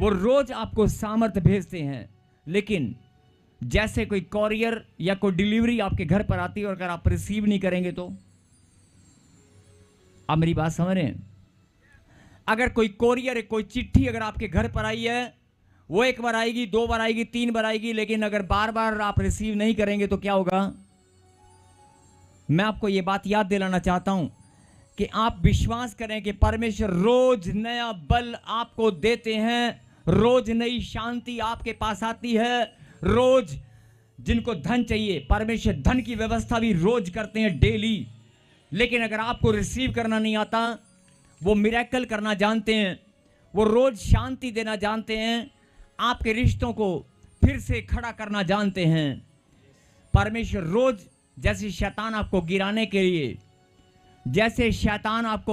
वो रोज आपको सामर्थ्य भेजते हैं, लेकिन जैसे कोई कॉरियर या कोई डिलीवरी आपके घर पर आती है और अगर आप रिसीव नहीं करेंगे तो, आप मेरी बात समझ रहे हैं? अगर कोई कोरियर, कोई चिट्ठी अगर आपके घर पर आई है, वो एक बार आएगी, 2 बार आएगी, 3 बार आएगी, लेकिन अगर बार बार आप रिसीव नहीं करेंगे तो क्या होगा? मैं आपको ये बात याद दिलाना चाहता हूं कि आप विश्वास करें कि परमेश्वर रोज नया बल आपको देते हैं, रोज नई शांति आपके पास आती है। रोज जिनको धन चाहिए, परमेश्वर धन की व्यवस्था भी रोज करते हैं, डेली। लेकिन अगर आपको रिसीव करना नहीं आता, वो मिरेकल करना जानते हैं, वो रोज शांति देना जानते हैं, आपके रिश्तों को फिर से खड़ा करना जानते हैं। परमेश्वर रोज जैसे शैतान आपको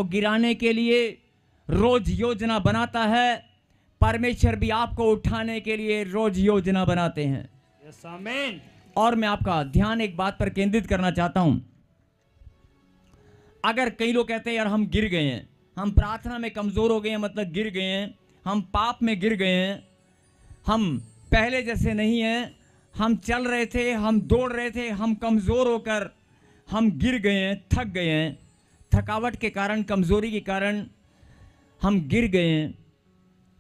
गिराने के लिए रोज योजना बनाता है, परमेश्वर भी आपको उठाने के लिए रोज योजना बनाते हैं। यस आमीन। और मैं आपका ध्यान एक बात पर केंद्रित करना चाहता हूं। अगर कई लोग कहते हैं यार हम गिर गए हैं, हम प्रार्थना में कमजोर हो गए हैं, मतलब गिर गए हैं, हम पाप में गिर गए हैं, हम पहले जैसे नहीं हैं, हम चल रहे थे, हम दौड़ रहे थे, हम कमजोर होकर हम गिर गए हैं, थक गए हैं, थकावट के कारण, कमजोरी के कारण हम गिर गए हैं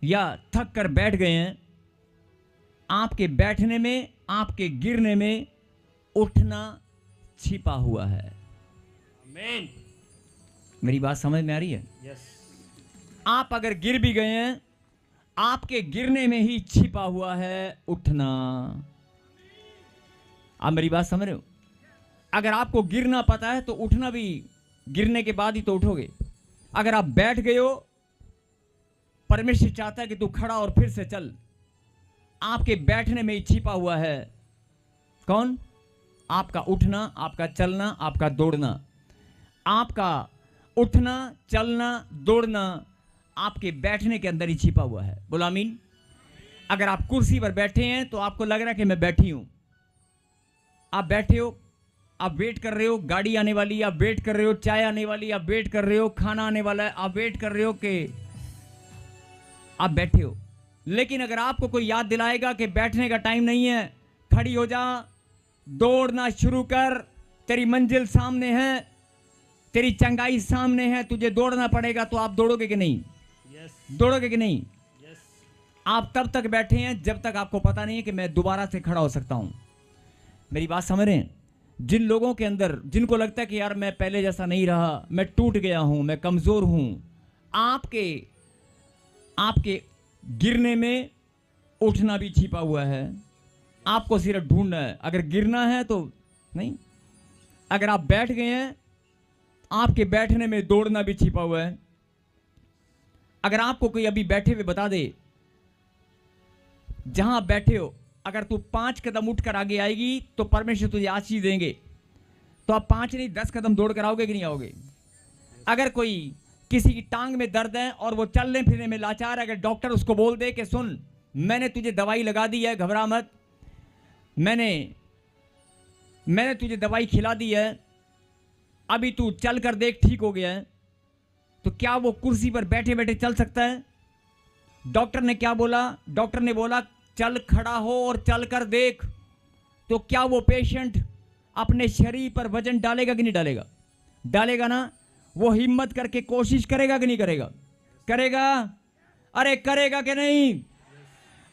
या थक कर बैठ गए हैं। आपके बैठने में, आपके गिरने में उठना छिपा हुआ है। आमीन। मेरी बात समझ में आ रही है? यस। आप अगर गिर भी गए हैं, आपके गिरने में ही छिपा हुआ है उठना। आप मेरी बात समझ रहे हो? अगर आपको गिरना पता है तो उठना भी गिरने के बाद ही तो उठोगे। अगर आप बैठ गए हो, परमेश्वर चाहता है कि तू खड़ा और फिर से चल। आपके बैठने में ही छिपा हुआ है कौन? आपका उठना, आपका चलना, आपका दौड़ना। आपका उठना, चलना, दौड़ना आपके बैठने के अंदर ही छिपा हुआ है। बोलो आमीन। अगर आप कुर्सी पर बैठे हैं तो आपको लग रहा है कि मैं बैठी हूं। आप बैठे हो, आप वेट कर रहे हो, गाड़ी आने वाली, आप वेट कर रहे हो, चाय आने वाली, आप वेट कर रहे हो, खाना आने वाला है, आप वेट कर रहे हो कि आप बैठे हो। लेकिन अगर आपको कोई याद दिलाएगा कि बैठने का टाइम नहीं है, खड़ी हो जा, दौड़ना शुरू कर, तेरी मंजिल सामने है, तेरी चंगाई सामने है, तुझे दौड़ना पड़ेगा, तो आप दौड़ोगे कि नहीं? यस। दौड़ोगे कि नहीं? यस। आप तब तक बैठे हैं जब तक आपको पता नहीं है कि मैं दोबारा से खड़ा हो सकता हूं। मेरी बात समझ रहे हैं? जिन लोगों के अंदर, जिनको लगता है कि यार मैं पहले जैसा नहीं रहा, मैं टूट गया हूं, मैं कमजोर हूं, आपके गिरने में उठना भी छिपा हुआ है। आपको सिर्फ ढूंढना है। अगर गिरना है तो नहीं, अगर आप बैठ गए हैं, आपके बैठने में दौड़ना भी छिपा हुआ है। अगर आपको कोई अभी बैठे हुए बता दे, जहां आप बैठे हो, अगर तू 5 कदम उठकर आगे आएगी तो परमेश्वर तुझे आशीष देंगे, तो आप 5 नहीं 10 कदम दौड़ कर आओगे कि नहीं आओगे? अगर कोई किसी की टांग में दर्द है और वो चलने फिरने में लाचार है, अगर डॉक्टर उसको बोल दे कि सुन, मैंने तुझे दवाई लगा दी है, घबरा मत, मैंने तुझे दवाई खिला दी है, अभी तू चल कर देख, ठीक हो गया है, तो क्या वो कुर्सी पर बैठे बैठे चल सकता है? डॉक्टर ने क्या बोला? डॉक्टर ने बोला चल, खड़ा हो और चल कर देख। तो क्या वो पेशेंट अपने शरीर पर वजन डालेगा कि नहीं डालेगा? डालेगा ना। वो हिम्मत करके कोशिश करेगा कि नहीं करेगा? करेगा। अरे करेगा कि नहीं?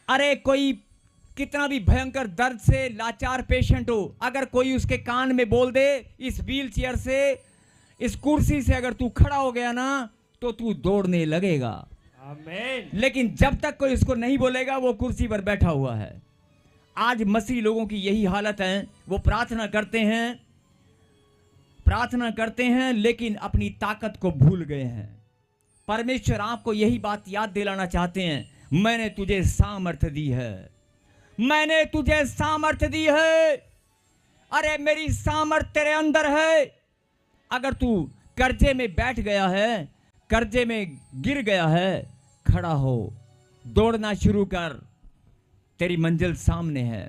अरे कोई कितना भी भयंकर दर्द से लाचार पेशेंट हो, अगर कोई उसके कान में बोल दे, इस व्हील चेयर से, इस कुर्सी से अगर तू खड़ा हो गया ना, तो तू दौड़ने लगेगा। आमीन। लेकिन जब तक कोई इसको नहीं बोलेगा, वो कुर्सी पर बैठा हुआ है। आज मसीह लोगों की यही हालत है। वो प्रार्थना करते हैं लेकिन अपनी ताकत को भूल गए हैं। परमेश्वर आपको यही बात याद दिलाना चाहते हैं, मैंने तुझे सामर्थ्य दी है, मैंने तुझे सामर्थ्य दी है। अरे मेरी सामर्थ्य तेरे अंदर है। अगर तू कर्जे में बैठ गया है, कर्जे में गिर गया है, खड़ा हो, दौड़ना शुरू कर, तेरी मंजिल सामने है,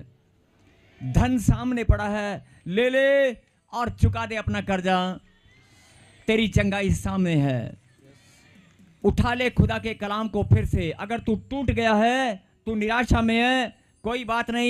धन सामने पड़ा है, ले ले और चुका दे अपना कर्जा, तेरी चंगाई सामने है। उठा ले खुदा के कलाम को फिर से। अगर तू टूट गया है, तू निराशा में है, कोई बात नहीं।